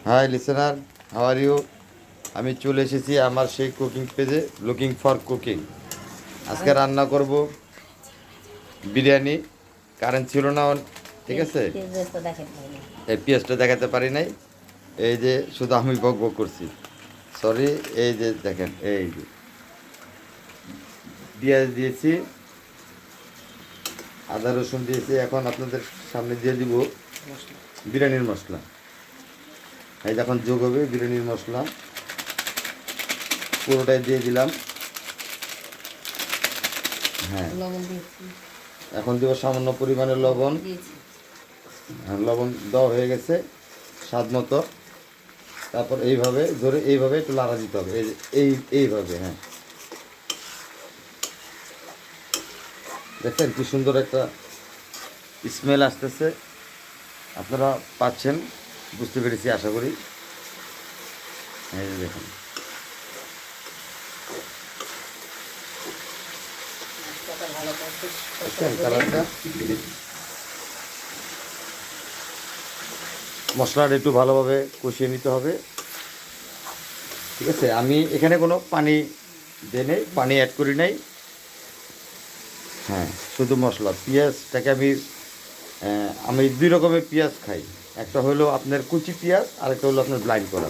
High listener, how are you? আমি চলে এসেছি আমার সেই কুকিং পেজে, লুকিং ফর কুকিং। আজকে রান্না করব বিরিয়ানি। কারেন্ট ছিল না, ঠিক আছে। এই পেঁয়াজটা দেখাতে পারি নাই, এই যে শুধু আমি বক বক করছি, সরি। এই যে দেখেন, এই যে পেঁয়াজ দিয়েছি, আদা রসুন দিয়েছি। এখন আপনাদের সামনে দিয়ে দিব বিরিয়ানির মশলা। এই যখন যোগ হবে বিরিয়ানির মশলা, পুরোটাই দিয়ে দিলাম। হ্যাঁ, এখন দিব সামান্য পরিমাণে লবণ। লবণ দেওয়া হয়ে গেছে স্বাদ মতো। তারপর এইভাবে ধরে এইভাবে একটু লাড়া দিতে হবে, এইভাবে। হ্যাঁ, দেখছেন কি সুন্দর একটা স্মেল আসতেছে, আপনারা পাচ্ছেন, বুঝতে পেরেছি আশা করি। এই যে দেখুন, কালারটা। মশলাটা একটু ভালোভাবে কষিয়ে নিতে হবে, ঠিক আছে। আমি এখানে কোনো পানি দিয়ে নেই, পানি অ্যাড করি নাই। হ্যাঁ, শুধু মশলা। পেঁয়াজটাকে আমি দুই রকমের পেঁয়াজ খাই। একটা হলো আপনার কুচি পেঁয়াজ, আরেকটা হলো আপনার ব্লাইন্ড করা।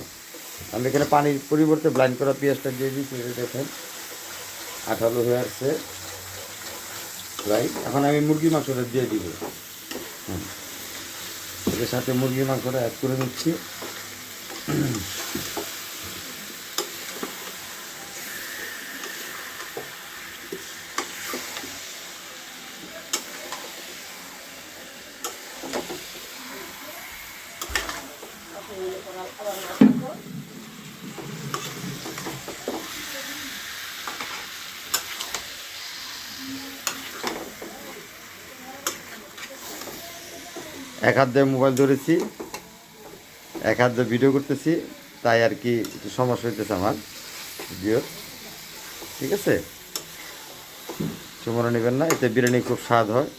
আমি এখানে পানির পরিবর্তে ব্লাইন্ড করা পেঁয়াজটা দিয়ে দিচ্ছি। দেখেন আঠালো হয়ে আসছে, রাইট। এখন আমি মুরগির মাংসটা দিয়ে দিব। হ্যাঁ, এর সাথে মুরগির মাংসটা অ্যাড করে নিচ্ছি। এক হাত দিয়ে মোবাইল ধরেছি, এক হাত দিয়ে ভিডিও করতেছি, তাই আর কি একটু সমস্যা হইতেছে আমার ভিডিও, ঠিক আছে। সময় নেবেন না, এতে বিরিয়ানি খুব স্বাদ হয়।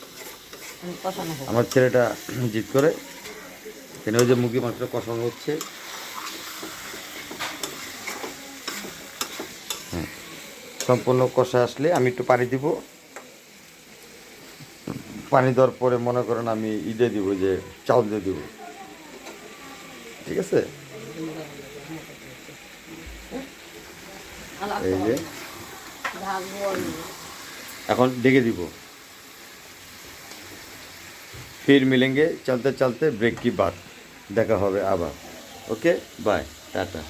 আমার ছেলেটা জিদ করে, কেন ওই যে মুরগি মাংসটা কষানো হচ্ছে। হ্যাঁ, সম্পূর্ণ কষা আসলে আমি একটু পানি দিব। পানি দেওয়ার পরে মনে করেন আমি দিয়ে দিব, যে চাউল দিয়ে দিব, ঠিক আছে। এই যে এখন ডেকে দিব। ফির মিলেंगे चलते चलते ब्रेक की बात। দেখা হবে আবার। ওকে, বাই, টাটা।